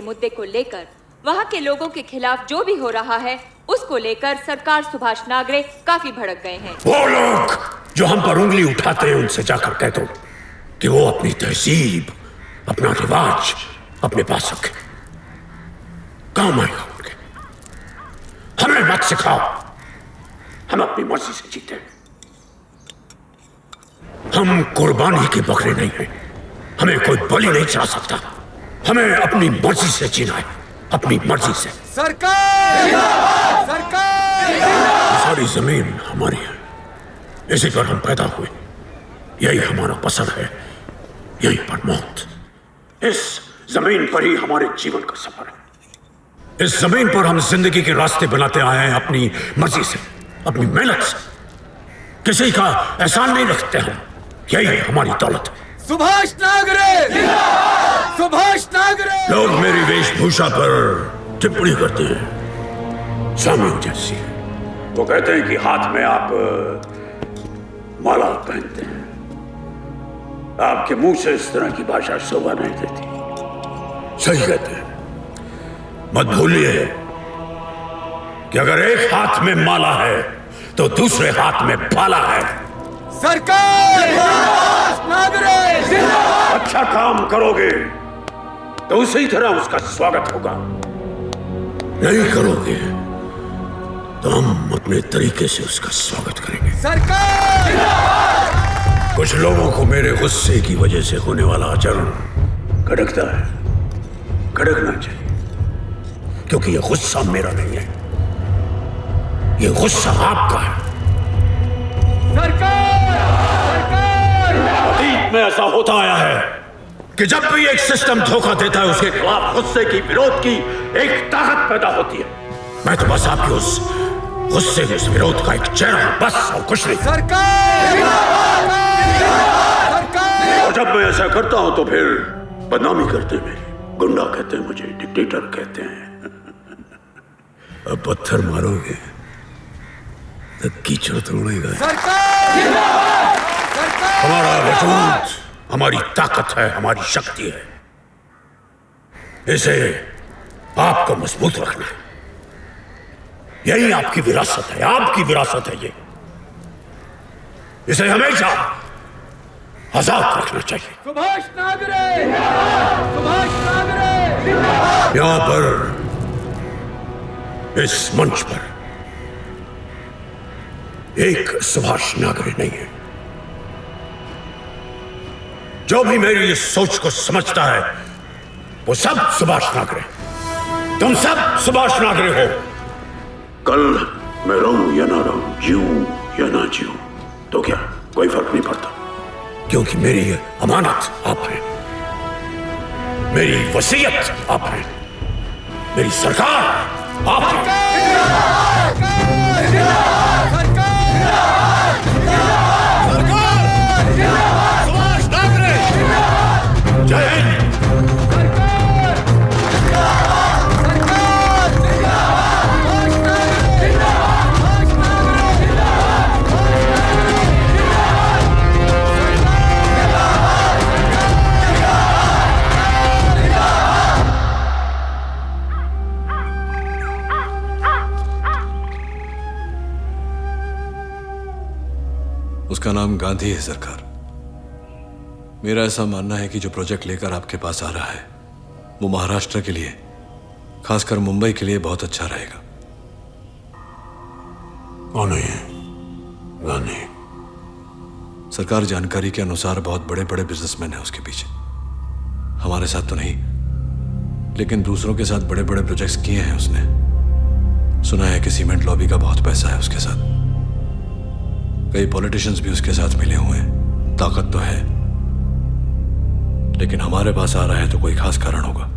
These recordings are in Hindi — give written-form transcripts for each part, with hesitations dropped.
मुद्दे को लेकर, वहाँ के लोगों के खिलाफ जो भी हो रहा है उसको लेकर सरकार सुभाष नागरे काफी भड़क गए हैं। वो लोग जो हम पर उंगली उठाते हैं उनसे जाकर कह दो कि वो अपनी तहजीब, अपना रिवाज अपने पास रखे, काम आएगा उनके। हमें मत सिखाओ, हम अपनी मर्जी से जीते। हम कुर्बानी के बकरे नहीं हैं, हमें कोई बलि नहीं चढ़ा सकता। हमें अपनी मर्जी से जीना है, अपनी मर्जी से। सरकार! सरकार! सारी जमीन हमारी है, इसी पर हम पैदा हुए, यही हमारा पसंद है, यही पर मौत। इस जमीन पर ही हमारे जीवन का सफर है। इस जमीन पर हम जिंदगी के रास्ते बनाते आए हैं अपनी मर्जी से, अपनी मेहनत से। किसी का एहसान नहीं रखते हम, यही हमारी दौलत है। सुभाष नागरे! सुभाष नागरे! लोग मेरी वेशभूषा पर टिप्पणी करते हैं, सामियों जैसी। वो कहते हैं कि हाथ में आप माला पहनते हैं, आपके मुंह से इस तरह की भाषा शोभा नहीं देती। सही कहते हैं। मत भूलिए कि अगर एक हाथ में माला है तो दूसरे हाथ में भाला है। सरकार! नागरे! अच्छा काम करोगे तो उसी तरह उसका स्वागत होगा, नहीं करोगे तो हम अपने तरीके से उसका स्वागत करेंगे। सरकार! कुछ लोगों को मेरे गुस्से की वजह से होने वाला आचरण खटकता है, खटकना चाहिए, क्योंकि यह गुस्सा मेरा नहीं है, यह गुस्सा आपका है। सरकार! सरकार! अतीत में ऐसा होता आया है कि जब भी एक सिस्टम धोखा देता है उसके खिलाफ गुस्से की, विरोध की एक ताकत पैदा होती है। मैं तो बस आपके उस गुस्से, उस विरोध का एक चेहरा, बस, और कुछ नहीं। सरकार! सरकार! और जब मैं ऐसा करता हूं तो फिर बदनामी करते हैं, मेरी गुंडा कहते हैं, मुझे डिक्टेटर कहते हैं। अब पत्थर मारोगे तो कीचड़ तोड़ेगा। हमारा वजूद हमारी ताकत है, हमारी शक्ति है, इसे आपको मजबूत रखना है। यही आपकी विरासत है, आपकी विरासत है ये। इसे हमेशा आजाद रखना चाहिए। सुभाष नागरे! सुभाष नागरे! यहां पर, इस मंच पर एक सुभाष नागरे नहीं है। जो भी मेरी इस सोच को समझता है वो सब सुभाष नागरे, तुम सब सुभाष नागरे हो। कल मैं रहूं या ना रहूं, जीऊं या ना जीऊं, तो क्या कोई फर्क नहीं पड़ता, क्योंकि मेरी ये अमानत आप हैं, मेरी वसीयत आप हैं, मेरी सरकार आप हैं। सुभाष नागरे जय हिंद। उसका नाम गांधी है सरकार। मेरा ऐसा मानना है कि जो प्रोजेक्ट लेकर आपके पास आ रहा है वो महाराष्ट्र के लिए, खासकर मुंबई के लिए बहुत अच्छा रहेगा। कौन है गांधी? सरकार, जानकारी के अनुसार बहुत बड़े बड़े बिजनेसमैन हैं उसके पीछे। हमारे साथ तो नहीं, लेकिन दूसरों के साथ बड़े बड़े प्रोजेक्ट्स किए हैं उसने। सुना है कि सीमेंट लॉबी का बहुत पैसा है उसके साथ। कई पॉलिटिशियंस भी उसके साथ मिले हुए हैं। ताकत तो है, लेकिन हमारे पास आ रहा है तो कोई खास कारण होगा।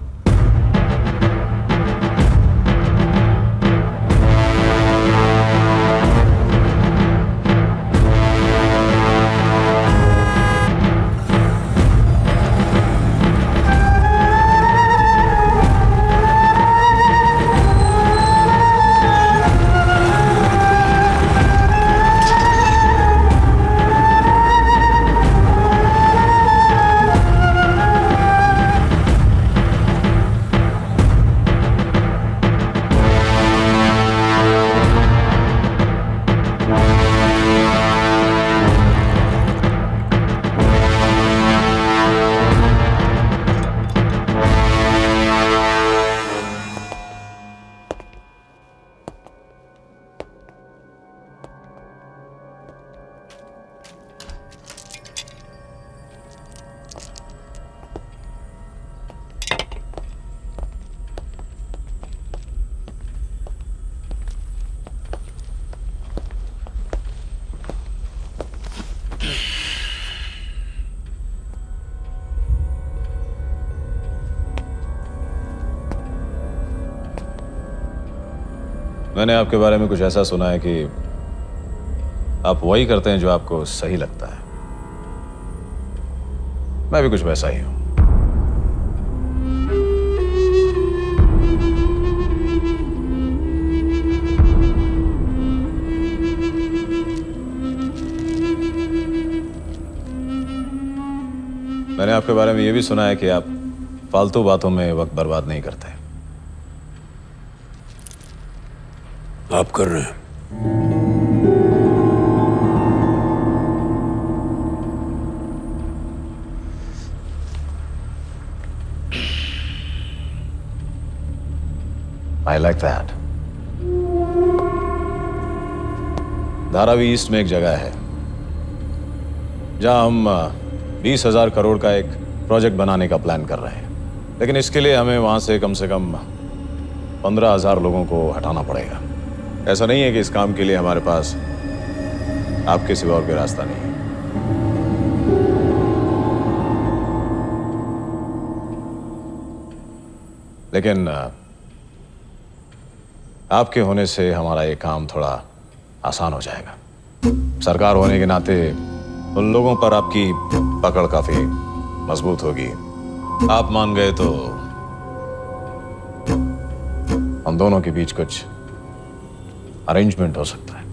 मैंने आपके बारे में कुछ ऐसा सुना है कि आप वही करते हैं जो आपको सही लगता है। मैं भी कुछ वैसा ही हूं। मैंने आपके बारे में यह भी सुना है कि आप फालतू बातों में वक्त बर्बाद नहीं करते। आप कर रहे हैं। I like that. Dharavi east में एक जगह है जहां हम 20,000 करोड़ का एक प्रोजेक्ट बनाने का प्लान कर रहे हैं, लेकिन इसके लिए हमें वहां से कम 15,000 लोगों को हटाना पड़ेगा। ऐसा नहीं है कि इस काम के लिए हमारे पास आपके सिवा और कोई रास्ता नहीं है। लेकिन आपके होने से हमारा ये काम थोड़ा आसान हो जाएगा। सरकार होने के नाते उन लोगों पर आपकी पकड़ काफी मजबूत होगी। आप मान गए तो हम दोनों के बीच कुछ अरेंजमेंट हो सकता है।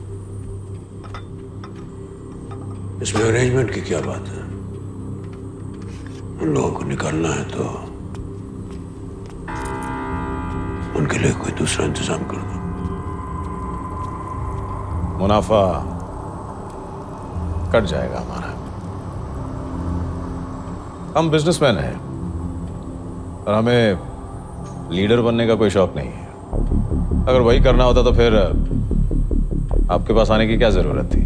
इसमें अरेंजमेंट की क्या बात है? उन लोगों को निकालना है तो उनके लिए कोई दूसरा इंतजाम कर दो। मुनाफा कट जाएगा हमारा। हम बिजनेसमैन हैं और हमें लीडर बनने का कोई शौक नहीं है। अगर वही करना होता तो फिर आपके पास आने की क्या जरूरत थी?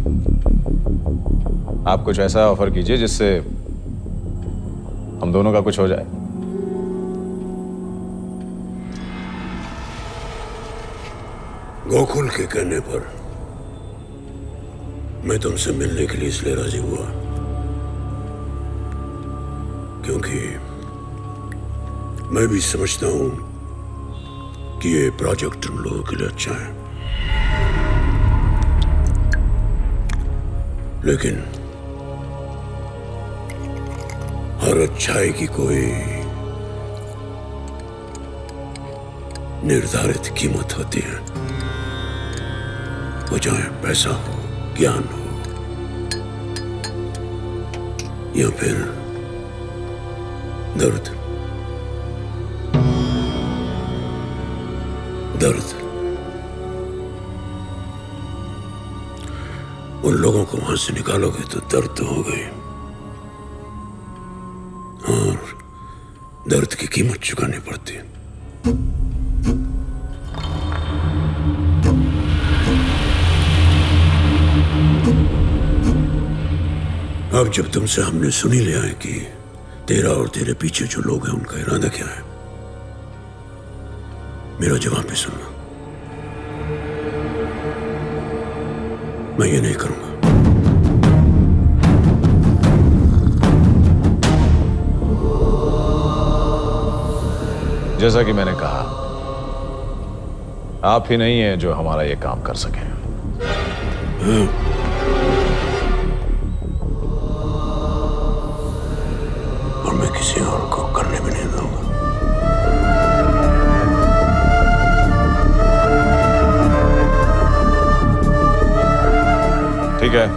आप कुछ ऐसा ऑफर कीजिए जिससे हम दोनों का कुछ हो जाए। गोकुल के कहने पर मैं तुमसे मिलने के लिए इसलिए राजी हुआ क्योंकि मैं भी समझता हूं कि ये प्रोजेक्ट तुम लोगों के लिए अच्छा है, लेकिन हर अच्छाई की कोई निर्धारित कीमत होती है। वो चाहे पैसा हो, ज्ञान हो या फिर दर्द। उन लोगों को वहां से निकालोगे तो दर्द तो हो गई, और दर्द की कीमत चुकानी पड़ती है। अब जब तुमसे हमने सुन ही लिया है कि तेरा और तेरे पीछे जो लोग हैं उनका इरादा क्या है, मेरा जवाब भी सुनना। मैं ये नहीं करूंगा। जैसा कि मैंने कहा, आप ही नहीं हैं जो हमारा ये काम कर सके। और मैं किसी और को करने भी नहीं दूंगा। ठीक है,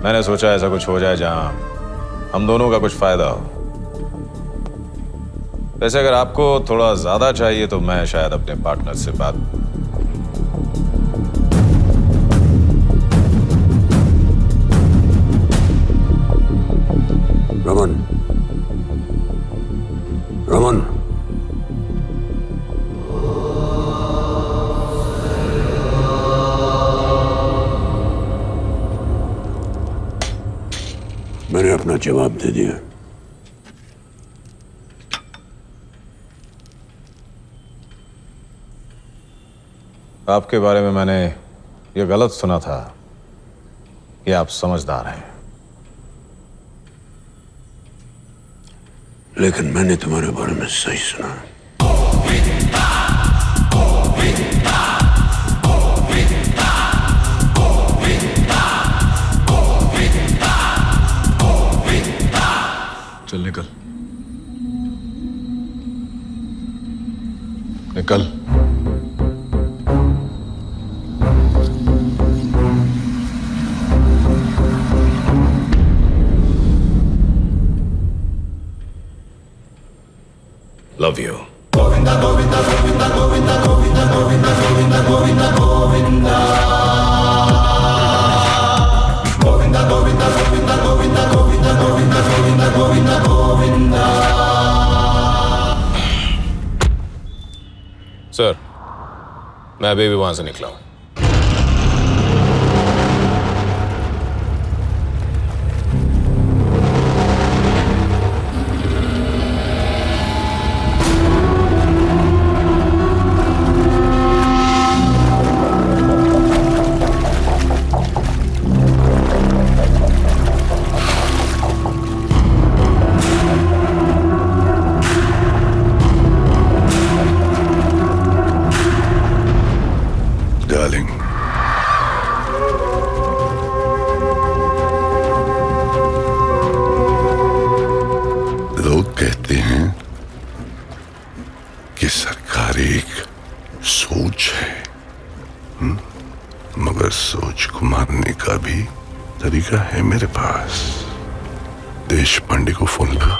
मैंने सोचा ऐसा कुछ हो जाए जहां हम दोनों का कुछ फायदा हो। वैसे अगर आपको थोड़ा ज्यादा चाहिए तो मैं शायद अपने पार्टनर से बात। रमन, मैंने अपना जवाब दे दिया। आपके बारे में मैंने ये गलत सुना था कि आप समझदार हैं, लेकिन मैंने तुम्हारे बारे में सही सुना। निकल। Love you. सर, मैं अभी भी वहां से निकला हूं। डार्लिंग, लोग कहते हैं कि सरकार एक सोच है, मगर सोच को मारने का भी तरीका है मेरे पास। देश पांडे को फोन लगा।